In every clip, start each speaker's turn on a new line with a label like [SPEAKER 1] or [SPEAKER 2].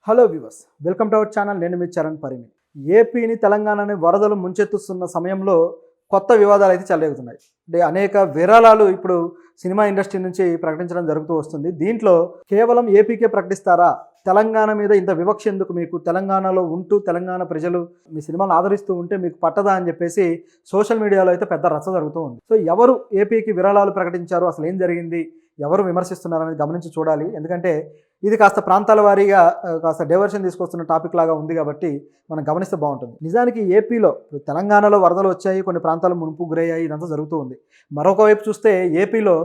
[SPEAKER 1] Hello viewers, welcome to our channel. నేను మీ చరణ్ పరిమి. ఏపీని తెలంగాణని వరదలు ముంచెత్తుస్తున్న సమయంలో కొత్త వివాదాలు అయితే చెలరేగుతున్నాయి. అంటే అనేక విరాళాలు ఇప్పుడు సినిమా ఇండస్ట్రీ నుంచి ప్రకటించడం జరుగుతూ వస్తుంది. దీంట్లో కేవలం ఏపీకే ప్రకటిస్తారా, తెలంగాణ మీద ఇంత వివక్ష ఎందుకు, మీకు తెలంగాణలో ఉంటూ తెలంగాణ ప్రజలు మీ సినిమాను ఆదరిస్తూ ఉంటే మీకు పట్టదా అని చెప్పేసి సోషల్ మీడియాలో అయితే పెద్ద రచ్చ జరుగుతూ ఉంది. సో ఎవరు ఏపీకి విరాళాలు ప్రకటించారు, అసలు ఏం జరిగింది, ఎవరు విమర్శిస్తున్నారు అనేది గమనించి చూడాలి. ఎందుకంటే ఇది కాస్త ప్రాంతాల వారీగా కాస్త డైవర్షన్ తీసుకొస్తున్న టాపిక్ లాగా ఉంది కాబట్టి మనం గమనిస్తే బాగుంటుంది. నిజానికి ఏపీలో తెలంగాణలో వరదలు వచ్చాయి, కొన్ని ప్రాంతాలు మునుపు గురయ్యాయి, ఇదంతా జరుగుతూ ఉంది. మరొక వైపు చూస్తే ఏపీలో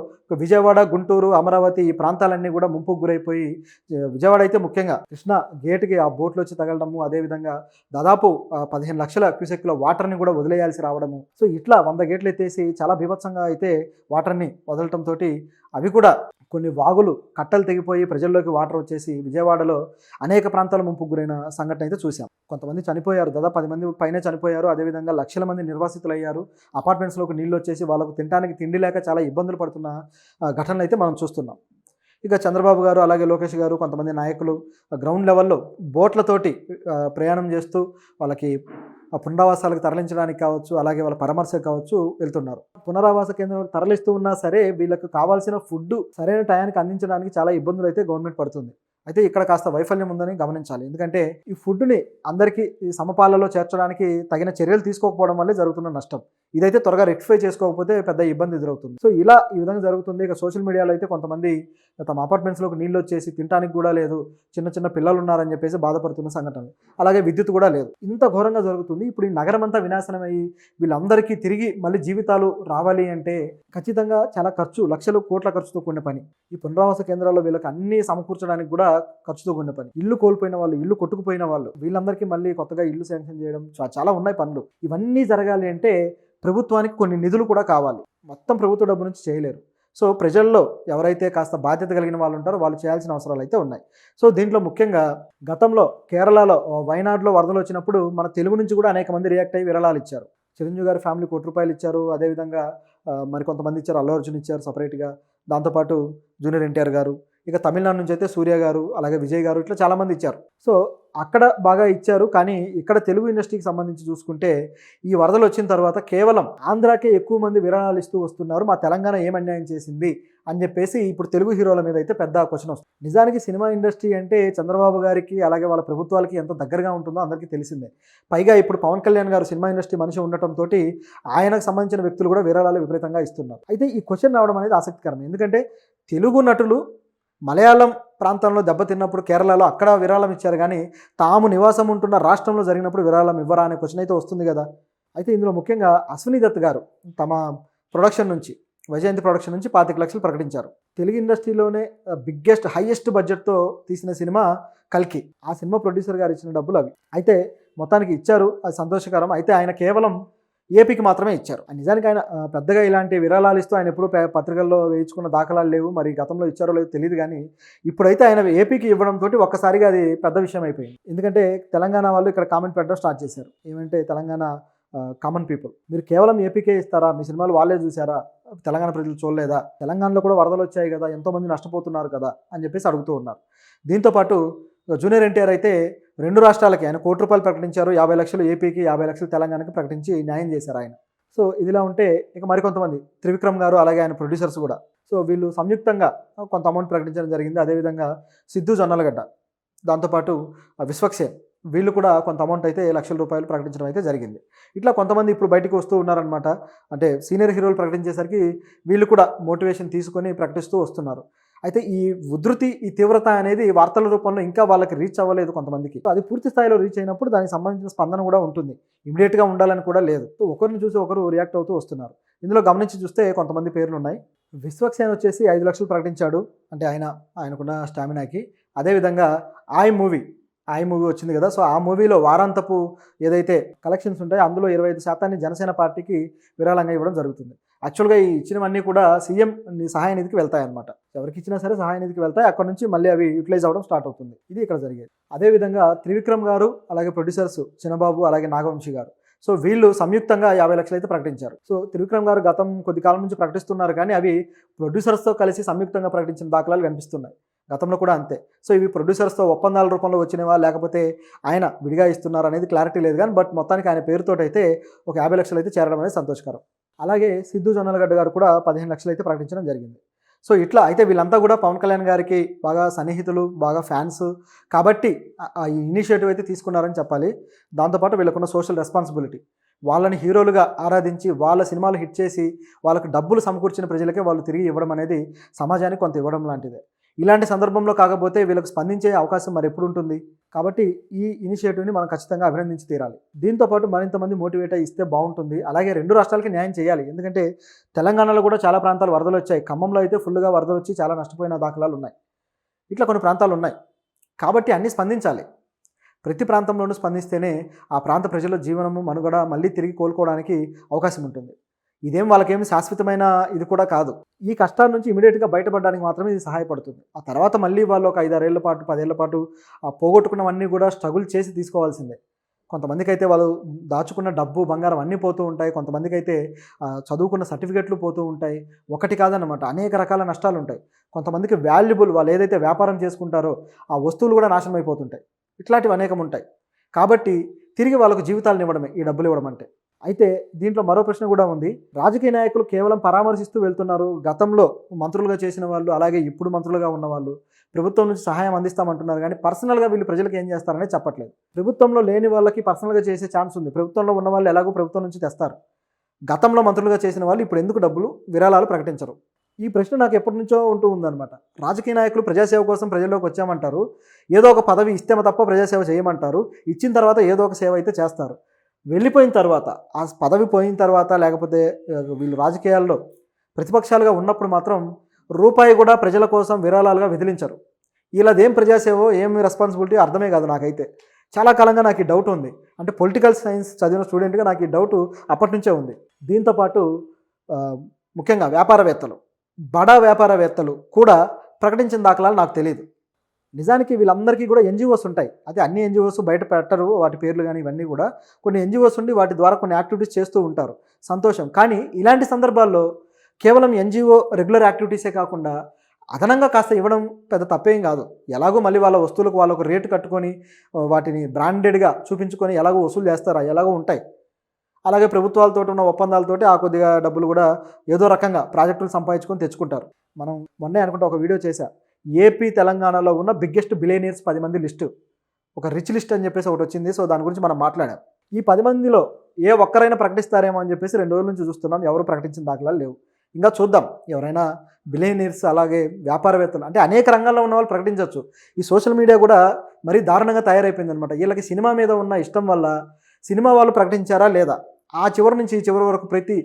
[SPEAKER 1] విజయవాడ, గుంటూరు, అమరావతి ఈ ప్రాంతాలన్నీ కూడా ముంపుకు గురైపోయి, విజయవాడ అయితే ముఖ్యంగా కృష్ణా గేటుకి ఆ బోట్లు వచ్చి తగలడము, అదేవిధంగా దాదాపు 15 లక్షల క్యూసెక్ల వాటర్ని కూడా వదిలేయాల్సి రావడము. సో ఇట్లా 100 గేట్లు ఎత్తేసి చాలా బీభత్సంగా అయితే వాటర్ని వదలటంతో అవి కూడా కొన్ని వాగులు కట్టలు తెగిపోయి ప్రజల్లోకి వాటర్ వచ్చేసి విజయవాడలో అనేక ప్రాంతాల ముంపుకు గురైన సంఘటన అయితే చూసాం. కొంతమంది చనిపోయారు, దాదాపు 10 మంది పైనే చనిపోయారు. అదేవిధంగా లక్షల మంది నిర్వాసితులు అయ్యారు. అపార్ట్మెంట్స్లోకి నీళ్ళు వచ్చేసి వాళ్ళకు తినడానికి తిండి లేక చాలా ఇబ్బందులు పడుతున్న ఘటనలు అయితే మనం చూస్తున్నాం. ఇక చంద్రబాబు గారు, అలాగే లోకేష్ గారు, కొంతమంది నాయకులు గ్రౌండ్ లెవెల్లో బోట్లతోటి ప్రయాణం చేస్తూ వాళ్ళకి పునరావాసాలకు తరలించడానికి కావచ్చు, అలాగే వాళ్ళ పరామర్శకు కావచ్చు వెళ్తున్నారు. పునరావాస కేంద్రాలకు తరలిస్తూ ఉన్నా సరే వీళ్ళకు కావాల్సిన ఫుడ్ సరైన టయానికి అందించడానికి చాలా ఇబ్బందులు అయితే గవర్నమెంట్ పడుతుంది. అయితే ఇక్కడ కాస్త వైఫల్యం ఉందని గమనించాలి. ఎందుకంటే ఈ ఫుడ్ని అందరికీ ఈ సమపాలలో చేర్చడానికి తగిన చర్యలు తీసుకోకపోవడం వల్లే జరుగుతున్న నష్టం. ఇదైతే త్వరగా రెక్టిఫై చేసుకోకపోతే పెద్ద ఇబ్బంది ఎదురవుతుంది. సో ఈ విధంగా జరుగుతుంది. ఇక సోషల్ మీడియాలో అయితే కొంతమంది తమ అపార్ట్మెంట్స్లోకి నీళ్ళు వచ్చేసి తినడానికి కూడా లేదు, చిన్న చిన్న పిల్లలు ఉన్నారని చెప్పేసి బాధపడుతున్న సంఘటనలు, అలాగే విద్యుత్ కూడా లేదు. ఇంత ఘోరంగా జరుగుతుంది. ఇప్పుడు ఈ నగరం అంతా వినాశనమయ్యి వీళ్ళందరికీ తిరిగి మళ్ళీ జీవితాలు రావాలి అంటే ఖచ్చితంగా చాలా ఖర్చు, లక్షలు కోట్ల ఖర్చుతో కూడిన పని. ఈ పునరావాస కేంద్రాల్లో వీళ్ళకి అన్ని సమకూర్చడానికి కూడా ఖర్చుతో కూడిన పని. ఇల్లు కోల్పోయిన వాళ్ళు, ఇల్లు కొట్టుకుపోయిన వాళ్ళు, వీళ్ళందరికీ మళ్ళీ కొత్తగా ఇల్లు శాంక్షన్ చేయడం, చాలా ఉన్నాయి పనులు. ఇవన్నీ జరగాలి అంటే ప్రభుత్వానికి కొన్ని నిధులు కూడా కావాలి. మొత్తం ప్రభుత్వ డబ్బు నుంచి చేయలేరు. సో ప్రజల్లో ఎవరైతే కాస్త బాధ్యత కలిగిన వాళ్ళు ఉంటారో వాళ్ళు చేయాల్సిన అవసరాలు అయితే ఉన్నాయి. సో దీంట్లో ముఖ్యంగా గతంలో కేరళలో వయనాడులో వరదలు వచ్చినప్పుడు మన తెలుగు నుంచి కూడా అనేక మంది రియాక్ట్ అయ్యి విరాళాలు ఇచ్చారు. చిరంజీవి గారి ఫ్యామిలీ ₹1 ఇచ్చారు. అదేవిధంగా మరి కొంతమంది ఇచ్చారు, అల్లు అర్జున్ ఇచ్చారు సపరేట్గా, దాంతోపాటు జూనియర్ ఎన్టీఆర్ గారు, ఇక తమిళనాడు నుంచి అయితే సూర్య గారు, అలాగే విజయ్ గారు, ఇట్లా చాలామంది ఇచ్చారు. సో అక్కడ బాగా ఇచ్చారు. కానీ ఇక్కడ తెలుగు ఇండస్ట్రీకి సంబంధించి చూసుకుంటే ఈ వరదలు వచ్చిన తర్వాత కేవలం ఆంధ్రాకే ఎక్కువ మంది విరాళాలు ఇస్తూ వస్తున్నారు, మా తెలంగాణ ఏం అన్యాయం చేసింది అని చెప్పేసి ఇప్పుడు తెలుగు హీరోల మీద అయితే పెద్ద క్వశ్చన్ వస్తుంది. నిజానికి సినిమా ఇండస్ట్రీ అంటే చంద్రబాబు గారికి అలాగే వాళ్ళ ప్రభుత్వాలకి ఎంత దగ్గరగా ఉంటుందో అందరికీ తెలిసిందే. పైగా ఇప్పుడు పవన్ కళ్యాణ్ గారు సినిమా ఇండస్ట్రీ మనిషి ఉండటంతో ఆయనకు సంబంధించిన వ్యక్తులు కూడా విరాళాలు విపరీతంగా ఇస్తున్నారు. అయితే ఈ క్వశ్చన్ రావడం అనేది ఆసక్తికరం. ఎందుకంటే తెలుగు నటులు మలయాళం ప్రాంతంలో దెబ్బతిన్నప్పుడు కేరళలో అక్కడ విరాళం ఇచ్చారు, కానీ తాము నివాసం ఉంటున్న రాష్ట్రంలో జరిగినప్పుడు విరాళం ఇవ్వరా అనే క్వశ్చన్ అయితే వస్తుంది కదా. అయితే ఇందులో ముఖ్యంగా అశ్విని దత్ గారు తమ ప్రొడక్షన్ నుంచి, వైజయంతి ప్రొడక్షన్ నుంచి 25 లక్షలు ప్రకటించారు. తెలుగు ఇండస్ట్రీలోనే హైయెస్ట్ బడ్జెట్తో తీసిన సినిమా కల్కి. ఆ సినిమా ప్రొడ్యూసర్ గారు ఇచ్చిన డబ్బులు అవి. అయితే మొత్తానికి ఇచ్చారు, అది సంతోషకరం. అయితే ఆయన కేవలం ఏపీకి మాత్రమే ఇచ్చారు. నిజానికి ఆయన పెద్దగా ఇలాంటి విరాళాలు ఇస్తూ ఆయన ఎప్పుడు పత్రికల్లో వేయించుకున్న దాఖలాలు లేవు. మరి గతంలో ఇచ్చారో లేదో తెలియదు, కానీ ఇప్పుడైతే ఆయన ఏపీకి ఇవ్వడంతో ఒక్కసారిగా అది పెద్ద విషయం అయిపోయింది. ఎందుకంటే తెలంగాణ వాళ్ళు ఇక్కడ కామెంట్ పెట్టడం స్టార్ట్ చేశారు. ఏమంటే తెలంగాణ కామన్ పీపుల్, మీరు కేవలం ఏపీకే ఇస్తారా, మీ సినిమాలు వాళ్ళే చూసారా, తెలంగాణ ప్రజలు చూడలేదా, తెలంగాణలో కూడా వరదలు వచ్చాయి కదా, ఎంతోమంది నష్టపోతున్నారు కదా అని చెప్పేసి అడుగుతూ ఉన్నారు. దీంతోపాటు జూనియర్ ఎన్టీఆర్ అయితే 2 రాష్ట్రాలకి ఆయన ₹1 ప్రకటించారు. 50 లక్షలు ఏపీకి, 50 లక్షలు తెలంగాణకి ప్రకటించి న్యాయం చేశారు ఆయన. సో ఇదిలా ఉంటే ఇక మరికొంతమంది త్రివిక్రమ్ గారు, అలాగే ఆయన ప్రొడ్యూసర్స్ కూడా, సో వీళ్ళు సంయుక్తంగా కొంత అమౌంట్ ప్రకటించడం జరిగింది. అదేవిధంగా సిద్ధు జొన్నలగడ్డ, దాంతోపాటు విశ్వక్సేన్, వీళ్ళు కూడా కొంత అమౌంట్ అయితే ₹1,00,000 ప్రకటించడం అయితే జరిగింది. ఇట్లా కొంతమంది ఇప్పుడు బయటకు వస్తూ ఉన్నారనమాట. అంటే సీనియర్ హీరోలు ప్రకటించేసరికి వీళ్ళు కూడా మోటివేషన్ తీసుకొని ప్రకటిస్తూ వస్తున్నారు. అయితే ఈ ఉధృతి, ఈ తీవ్రత అనేది వార్తల రూపంలో ఇంకా వాళ్ళకి రీచ్ అవ్వలేదు కొంతమందికి. అది పూర్తి స్థాయిలో రీచ్ అయినప్పుడు దానికి సంబంధించిన స్పందన కూడా ఉంటుంది. ఇమీడియట్గా ఉండాలని కూడా లేదు. ఒకరిని చూసి ఒకరు రియాక్ట్ అవుతూ వస్తున్నారు. ఇందులో గమనించి చూస్తే కొంతమంది పేర్లు ఉన్నాయి. విశ్వక్సేన్ వచ్చేసి 5 లక్షలు ప్రకటించాడు, అంటే ఆయనకున్న స్టామినాకి. అదేవిధంగా ఆయ్ మూవీ వచ్చింది కదా, సో ఆ మూవీలో వారాంతపు ఏదైతే కలెక్షన్స్ ఉంటాయో అందులో 25% జనసేన పార్టీకి విరాళంగా ఇవ్వడం జరుగుతుంది. యాక్చువల్గా ఈ ఇచ్చినవన్నీ కూడా సీఎం సహాయ నిధికి వెళ్తాయన్నమాట. ఎవరికి ఇచ్చినా సరే సహాయ నిధికి వెళ్తాయి, అక్కడ నుంచి మళ్ళీ అవి యూటిలైజ్ అవ్వడం స్టార్ట్ అవుతుంది. ఇది ఇక్కడ జరిగేది. అదేవిధంగా త్రివిక్రమ్ గారు, అలాగే ప్రొడ్యూసర్స్ చిన్నబాబు, అలాగే నాగవంశీ గారు, సో వీళ్ళు సంయుక్తంగా 50 లక్షలు అయితే ప్రకటించారు. సో త్రివిక్రమ్ గారు కొద్ది కాలం నుంచి ప్రకటిస్తున్నారు, కానీ అవి ప్రొడ్యూసర్స్తో కలిసి సంయుక్తంగా ప్రకటించిన దాఖలాలు కనిపిస్తున్నాయి. గతంలో కూడా అంతే. సో ఇవి ప్రొడ్యూసర్స్‌తో ఒప్పందాల రూపంలో వచ్చినవా లేకపోతే ఆయన విడిగా ఇస్తున్నారా అనేది క్లారిటీ లేదు గానీ, బట్ మొత్తానికి ఆయన పేరుతోటైతే ఒక 50,00,000 అయితే చేరడం అనేది సంతోషకరం. అలాగే సిద్ధు జొన్నలగడ్డ గారు కూడా 15,00,000 అయితే ప్రకటించడం జరిగింది. సో ఇట్లా అయితే వీళ్ళంతా కూడా పవన్ కళ్యాణ్ గారికి బాగా సన్నిహితులు, బాగా ఫ్యాన్స్ కాబట్టి ఈ ఇనిషియేటివ్ అయితే తీసుకున్నారని చెప్పాలి. దాంతోపాటు వీళ్ళకున్న సోషల్ రెస్పాన్సిబిలిటీ. వాళ్ళని హీరోలుగా ఆరాధించి, వాళ్ళ సినిమాలు హిట్ చేసి, వాళ్ళకి డబ్బులు సమకూర్చిన ప్రజలకే వాళ్ళు తిరిగి ఇవ్వడం అనేది సమాజానికి కొంత ఇవ్వడం లాంటిదే. ఇలాంటి సందర్భంలో కాకపోతే వీళ్ళకి స్పందించే అవకాశం మరి ఎప్పుడు ఉంటుంది? కాబట్టి ఈ ఇనిషియేటివ్‌ని మనం ఖచ్చితంగా అభినందించి తీరాలి. దీంతో పాటు మరింతమంది మోటివేట్ అయ్యి ఇస్తే బావుంటుంది. అలాగే 2 రాష్ట్రాలకి న్యాయం చేయాలి. ఎందుకంటే తెలంగాణలో కూడా చాలా ప్రాంతాలు వరదలొచ్చాయి. ఖమ్మంలో అయితే ఫుల్‌గా వరదలొచ్చి చాలా నష్టపోయిన దాఖలాలున్నాయి. ఇట్లా కొన్ని ప్రాంతాలున్నాయి. కాబట్టి అన్నీ స్పందించాలి. ప్రతి ప్రాంతంలోనూ స్పందిస్తేనే ఆ ప్రాంత ప్రజల జీవనము, మనుగడ మళ్ళీ తిరిగి కోలుకోవడానికి అవకాశం ఉంటుంది. ఇదేం వాళ్ళకేమి శాశ్వతమైన ఇది కూడా కాదు. ఈ కష్టాల నుంచి ఇమ్మీడియేట్‌గా బయటపడడానికి మాత్రమే ఇది సహాయపడుతుంది. ఆ తర్వాత మళ్ళీ వాళ్ళు ఒక 5, 6 ఏళ్ల పాటు, 10 ఏళ్ల పాటు పోగొట్టుకున్నవన్నీ కూడా స్ట్రగుల్ చేసి తీసుకోవాల్సిందే. కొంతమందికైతే వాళ్ళు దాచుకున్న డబ్బు, బంగారం అన్నీ పోతూ ఉంటాయి. కొంతమందికైతే చదువుకున్న సర్టిఫికెట్లు పోతూ ఉంటాయి. ఒకటి కాదనమాట, అనేక రకాల నష్టాలుంటాయి. కొంతమందికి వాల్యుబుల్ వాళ్ళు ఏదైతే వ్యాపారం చేసుకుంటారో ఆ వస్తువులు కూడా నాశనం అయిపోతుంటాయి. ఇట్లాంటివి అనేకం ఉంటాయి. కాబట్టి తిరిగి వాళ్ళకు జీవితాలను ఇవ్వడమే ఈ డబ్బులు ఇవ్వడం అంటే. అయితే దీంట్లో మరో ప్రశ్న కూడా ఉంది. రాజకీయ నాయకులు కేవలం పరామర్శిస్తూ వెళ్తున్నారు. గతంలో మంత్రులుగా చేసిన వాళ్ళు, అలాగే ఇప్పుడు మంత్రులుగా ఉన్నవాళ్ళు ప్రభుత్వం నుంచి సహాయం అందిస్తామంటున్నారు కానీ పర్సనల్గా వీళ్ళు ప్రజలకు ఏం చేస్తారనే చెప్పట్లేదు. ప్రభుత్వంలో లేని వాళ్ళకి పర్సనల్గా చేసే ఛాన్స్ ఉంది. ప్రభుత్వంలో ఉన్న వాళ్ళు ఎలాగో ప్రభుత్వం నుంచి తెస్తారు. గతంలో మంత్రులుగా చేసిన వాళ్ళు ఇప్పుడు ఎందుకు డబ్బులు, విరాళాలు ప్రకటించరు? ఈ ప్రశ్న నాకు ఎప్పటి నుంచో ఉంటూ ఉందన్నమాట. రాజకీయ నాయకులు ప్రజాసేవ కోసం ప్రజల్లోకి వచ్చామంటారు. ఏదో ఒక పదవి ఇస్తే తప్ప ప్రజాసేవ చేయమంటారు. ఇచ్చిన తర్వాత ఏదో ఒక సేవ అయితే చేస్తారు. వెళ్ళిపోయిన తర్వాత, ఆ పదవి పోయిన తర్వాత, లేకపోతే వీళ్ళు రాజకీయాల్లో ప్రతిపక్షాలుగా ఉన్నప్పుడు మాత్రం రూపాయి కూడా ప్రజల కోసం విరాళాలుగా విదిలించరు. వీళ్ళదేం ప్రజాసేవో ఏం రెస్పాన్సిబిలిటీ అర్థమే కాదు నాకైతే. చాలా కాలంగా నాకు ఈ డౌట్ ఉంది. అంటే పొలిటికల్ సైన్స్ చదివిన స్టూడెంట్గా నాకు ఈ డౌట్ అప్పటి నుంచే ఉంది. దీంతోపాటు ముఖ్యంగా వ్యాపారవేత్తలు, బడా వ్యాపారవేత్తలు కూడా ప్రకటించిన దాఖలాలు నాకు తెలియదు. నిజానికి వీళ్ళందరికీ కూడా ఎన్జిఓస్ ఉంటాయి. అదే అన్ని ఎన్జిఓస్ బయట పెట్టరు వాటి పేర్లు కానీ ఇవన్నీ కూడా. కొన్ని ఎన్జిఓస్ ఉండి వాటి ద్వారా కొన్ని యాక్టివిటీస్ చేస్తూ ఉంటారు, సంతోషం. కానీ ఇలాంటి సందర్భాల్లో కేవలం ఎన్జిఓ రెగ్యులర్ యాక్టివిటీసే కాకుండా అదనంగా కాస్త ఇవ్వడం పెద్ద తప్పేం కాదు. ఎలాగో మళ్ళీ వాళ్ళ వస్తువులకు వాళ్ళకు రేటు కట్టుకొని వాటిని బ్రాండెడ్గా చూపించుకొని ఎలాగో వసూలు చేస్తారా, ఎలాగో ఉంటాయి. అలాగే ప్రభుత్వాలతో ఉన్న ఒప్పందాలతోటి ఆ కొద్దిగా డబ్బులు కూడా ఏదో రకంగా ప్రాజెక్టులు సంపాదించుకొని తెచ్చుకుంటారు. మనం మొన్నే అనుకుంటే ఒక వీడియో చేశా. ఏపీ తెలంగాణలో ఉన్న బిగ్గెస్ట్ బిలియనీర్స్ 10 మంది లిస్టు, ఒక రిచ్ లిస్ట్ అని చెప్పేసి ఒకటి వచ్చింది. సో దాని గురించి మనం మాట్లాడాం. ఈ 10 మందిలో ఏ ఒక్కరైనా ప్రకటిస్తారేమో అని చెప్పేసి 2 రోజుల నుంచి చూస్తున్నాం. ఎవరు ప్రకటించిన దాఖలాలు లేవు. ఇంకా చూద్దాం, ఎవరైనా బిలియనీర్స్ అలాగే వ్యాపారవేత్తలు అంటే అనేక రంగాల్లో ఉన్న వాళ్ళు ప్రకటించవచ్చు. ఈ సోషల్ మీడియా కూడా మరీ దారుణంగా తయారైపోయింది అనమాట. వీళ్ళకి సినిమా మీద ఉన్న ఇష్టం వల్ల సినిమా వాళ్ళు ప్రకటించారా లేదా, ఆ చివరి నుంచి ఈ చివరి వరకు ప్రతి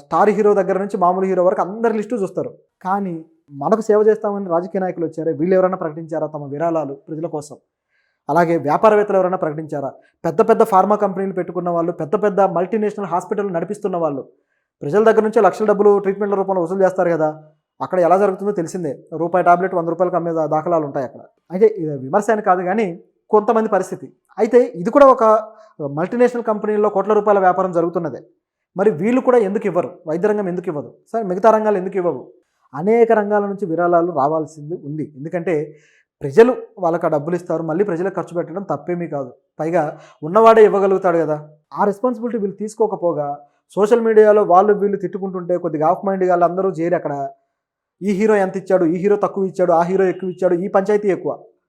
[SPEAKER 1] స్టార్ హీరో దగ్గర నుంచి మామూలు హీరో వరకు అందరి లిస్టు చూస్తారు. కానీ మనకు సేవ చేస్తామని రాజకీయ నాయకులు వచ్చారే, వీళ్ళు ఎవరైనా ప్రకటించారా తమ విరాళాలు ప్రజల కోసం? అలాగే వ్యాపారవేత్తలు ఎవరైనా ప్రకటించారా? పెద్ద పెద్ద ఫార్మా కంపెనీలు పెట్టుకున్న వాళ్ళు, పెద్ద పెద్ద మల్టీనేషనల్ హాస్పిటల్ నడిపిస్తున్న వాళ్ళు ప్రజల దగ్గర నుంచి లక్షల డబ్బులు ట్రీట్మెంట్ల రూపంలో వసూలు చేస్తారు కదా. అక్కడ ఎలా జరుగుతుందో తెలిసిందే. రూపాయి టాబ్లెట్ 100 రూపాయలకు అమ్మే దాఖలాలు ఉంటాయి అక్కడ. అయితే ఇది విమర్శ అని కాదు కానీ కొంతమంది పరిస్థితి. అయితే ఇది కూడా ఒక మల్టీనేషనల్ కంపెనీల్లో కోట్ల రూపాయల వ్యాపారం జరుగుతున్నదే. మరి వీళ్ళు కూడా ఎందుకు ఇవ్వరు? వైద్య రంగం ఎందుకు ఇవ్వదు? సరే మిగతా రంగాలు ఎందుకు ఇవ్వవు? అనేక రంగాల నుంచి విరాళాలు రావాల్సింది ఉంది. ఎందుకంటే ప్రజలు వాళ్ళకి ఆ డబ్బులు ఇస్తారు, మళ్ళీ ప్రజలకు ఖర్చు పెట్టడం తప్పేమీ కాదు. పైగా ఉన్నవాడే ఇవ్వగలుగుతాడు కదా. ఆ రెస్పాన్సిబిలిటీ వీళ్ళు తీసుకోకపోగా సోషల్ మీడియాలో వాళ్ళు వీళ్ళు తిట్టుకుంటుంటే కొద్దిగా ఆఫ్ మైండ్ వాళ్ళు అందరూ చేరి అక్కడ ఈ హీరో ఎంత ఇచ్చాడు, ఈ హీరో తక్కువ ఇచ్చాడు, ఆ హీరో ఎక్కువ ఇచ్చాడు, ఈ పంచాయతీ ఎక్కువ.